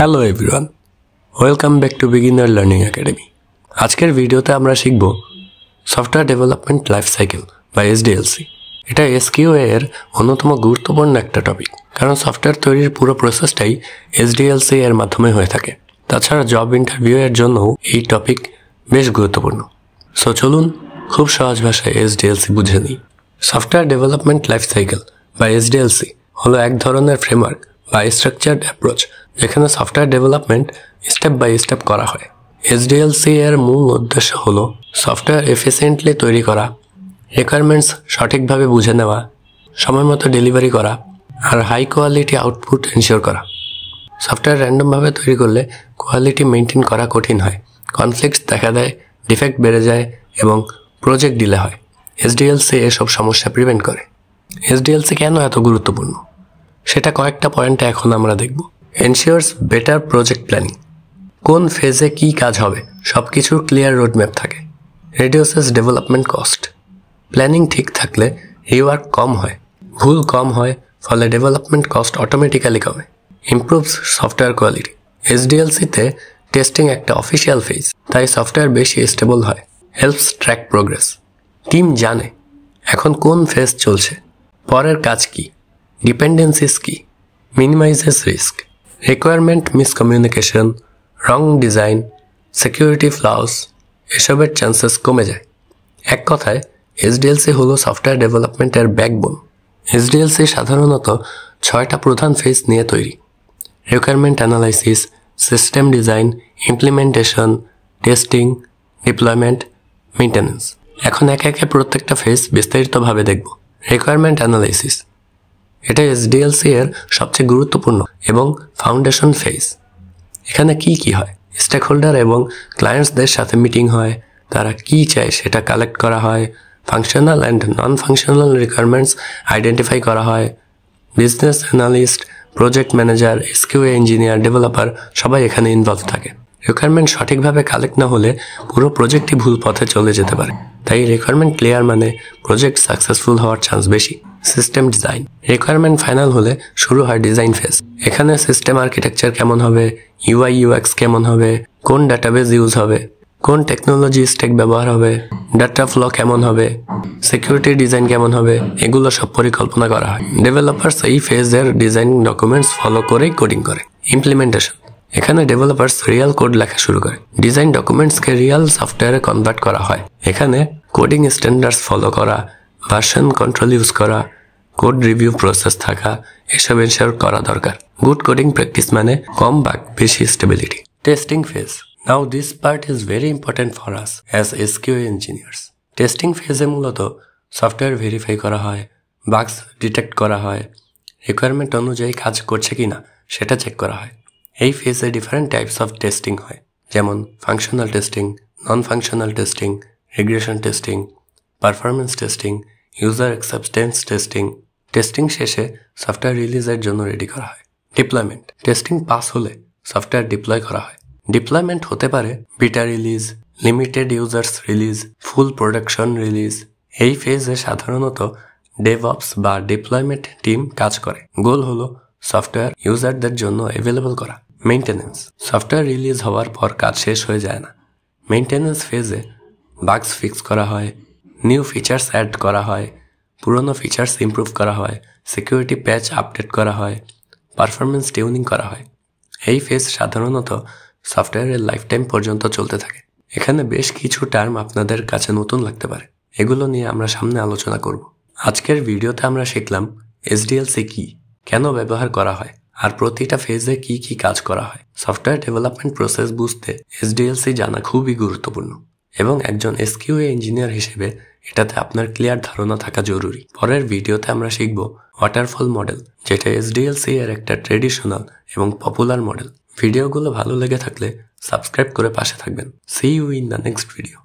Hello everyone, welcome back to beginner learning academy. আজকের ভিডিওতে আমরা শিখব সফটওয়্যার ডেভেলপমেন্ট লাইফ সাইকেল বা এসডিএলসি। এটা এসকিউএ এর অন্যতম গুরুত্বপূর্ণ একটা টপিক, কারণ সফটওয়্যার তৈরির পুরো প্রসেসটাই এসডিএলসি এর মাধ্যমে হয়ে থাকে। তাছাড়া জব ইন্টারভিউ এর জন্যও এই টপিক বেশ গুরুত্বপূর্ণ। সো চলুন খুব সহজ ভাষায় এসডিএলসি বুঝে নিই। সফটওয়্যার ডেভেলপমেন্ট লাইফ সাইকেল বা এসডিএলসি হলো এক ধরনের ফ্রেমওয়ার্ক বা স্ট্রাকচার্ড অ্যাপ্রোচ, যেখানে software development step by step করা হয়। এসডিএলসি এর মূল উদ্দেশ্য হলো সফটওয়্যার এফিসিয়েন্টলি তৈরি করা, রিকোয়ারমেন্টস সঠিকভাবে বুঝে নেওয়া, সময়মতো ডেলিভারি করা আর হাই কোয়ালিটি আউটপুট এনশিওর করা। সফটওয়্যার র্যান্ডমভাবে তৈরি করলে কোয়ালিটি মেনটেন করা কঠিন হয়, কনফ্লিক্টস দেখা দেয়, ডিফেক্ট বেড়ে যায় এবং প্রজেক্ট ডিলে হয়। এসডিএলসি এসব সমস্যা প্রিভেন্ট করে। এসডিএলসি কেন এত গুরুত্বপূর্ণ সেটা কয়েকটা পয়েন্টে এখন আমরা দেখব। এনশিওরস বেটার প্রজেক্ট প্ল্যানিং, কোন ফেজে কী কাজ হবে সব কিছুর ক্লিয়ার রোডম্যাপ থাকে। রিডিউসেস ডেভেলপমেন্ট কস্ট, প্ল্যানিং ঠিক থাকলে রিওয়ার্ক কম হয়, ভুল কম হয়, ফলে ডেভেলপমেন্ট কস্ট অটোমেটিক্যালি কমে। ইমপ্রুভস সফটওয়্যার কোয়ালিটি, এসডিএলসিতে টেস্টিং একটা অফিসিয়াল ফেজ, তাই সফটওয়্যার বেশি স্টেবল হয়। হেল্পস ট্র্যাক প্রোগ্রেস, টিম জানে এখন কোন ফেজ চলছে, পরের কাজ কি, ডিপেন্ডেন্সিস কি। মিনিমাইজেস রিস্ক, রিকোয়ারমেন্ট মিসকমিউনিকেশন, রং ডিজাইন, সিকিউরিটি ফ্লাউস এসবের চান্সেস কমে যায়। এক কথায় এসডিএলসি হলো সফটওয়্যার ডেভেলপমেন্টের ব্যাকবোন। এসডিএলসি সাধারণত 6টা প্রধান ফেজ নিয়ে তৈরি: requirement analysis, system design, implementation, testing, deployment, maintenance. এখন একে একে প্রত্যেকটা ফেজ বিস্তারিতভাবে দেখব। রিকোয়ারমেন্ট অ্যানালাইসিস, এটা এসডিএলসি এর সবচেয়ে গুরুত্বপূর্ণ এবং ফাউন্ডেশন ফেজ। এখানে কি হয়, স্টেক হোল্ডার এবং ক্লায়েন্টসদের সাথে মিটিং হয়, তারা কি চায় সেটা কালেক্ট করা হয়, functional and non functional requirements identify করা হয়। Business analyst, project manager, SQA engineer, developer সবাই এখানে ইনভলভ থাকে। রিকোয়ারমেন্ট সঠিকভাবে কালেক্ট না হলে পুরো প্রজেক্টই ভুল পথে চলে যেতে পারে, তাই রিকোয়ারমেন্ট ক্লিয়ার মানে প্রজেক্ট সাকসেসফুল হওয়ার চান্স বেশি। সিস্টেম ডিজাইন, রিকোয়ারমেন্ট ফাইনাল হলে শুরু হয় ডিজাইন ফেজ। এখানে সিস্টেম আর্কিটেকচার কেমন হবে, ইউআই ইউএক্স কেমন হবে, কোন ডাটাবেস ইউজ হবে, কোন টেকনোলজি স্টেক ব্যবহার হবে, ডাটা ফ্লো কেমন হবে, সিকিউরিটি ডিজাইন কেমন হবে, এগুলো সব পরিকল্পনা করা হয়। ডেভেলপার্স এই ফেজের ডিজাইন ডকুমেন্টস ফলো করেই কোডিং করে। ইমপ্লিমেন্টেশন, এখানে ডেভেলপার্স রিয়েল কোড লেখা শুরু করে, ডিজাইন ডকুমেন্টসকে রিয়েল সফটওয়্যারে কনভার্ট করা হয়। এখানে কোডিং স্ট্যান্ডার্ডস ফলো করা, ভার্সন কন্ট্রোল ইউজ করা, কোড রিভিউ প্রসেস থাকা, এসব এনশিওর করা দরকার। গুড কোডিং প্র্যাকটিস মানে কম বাগ, বেশি stability. Testing phase, now this part is very important for us as SQA engineers. টেস্টিং ফেজে মূলত সফটওয়্যার ভেরিফাই করা হয়, বাগস ডিটেক্ট করা হয়, রিকোয়ারমেন্ট অনুযায়ী কাজ করছে কিনা সেটা চেক করা হয়। এই ফেজে ডিফারেন্ট টাইপস অফ টেস্টিং হয়, যেমন functional testing, non functional testing, regression testing, performance testing, user acceptance testing. Testing শেষে সফটওয়্যার রিলিজের জন্য রেডি করা হয়। ডিপ্লয়মেন্ট, টেস্টিং পাস হলে সফটওয়্যার ডিপ্লয় করা হয়। ডিপ্লয়মেন্ট হতে পারে beta release, limited users release, full production release. এই ফেজে সাধারণত ডেভঅপস বা ডিপ্লয়মেন্ট টিম কাজ করে। গোল হলো সফটওয়্যার ইউজারদের জন্য অ্যাভেলেবল করা। মেইনটেন্যান্স, সফটওয়্যার রিলিজ হওয়ার পর কাজ শেষ হয়ে যায় না। মেইনটেন্যান্স ফেজে বাগস ফিক্স করা হয়, নিউ ফিচার্স অ্যাড করা হয়, পুরনো ফিচার্স ইমপ্রুভ করা হয়, সিকিউরিটি প্যাচ আপডেট করা হয়, পারফরমেন্স টিউনিং করা হয়। এই ফেজ সাধারণত সফটওয়্যারের লাইফ টাইম পর্যন্ত চলতে থাকে। এখানে বেশ কিছু টার্ম আপনাদের কাছে নতুন লাগতে পারে, এগুলো নিয়ে আমরা সামনে আলোচনা করব। আজকের ভিডিওতে আমরা শিখলাম এসডিএলসি কি, কেন ব্যবহার করা হয়, আর প্রতিটা ফেজে কি কাজ করা হয়। সফটওয়্যার ডেভেলপমেন্ট প্রসেস বুঝতে এসডিএলসি জানা খুবই গুরুত্বপূর্ণ, এবং একজন এসকিউএ ইঞ্জিনিয়ার হিসেবে এটাতে আপনার ক্লিয়ার ধারণা থাকা জরুরি। পরের ভিডিওতে আমরা শিখব ওয়াটারফল মডেল, যেটা এসডিএলসি এর একটা ট্রেডিশনাল এবং পপুলার মডেল। ভিডিওগুলো ভালো লেগে থাকলে সাবস্ক্রাইব করে পাশে থাকবেন। See you in the next video.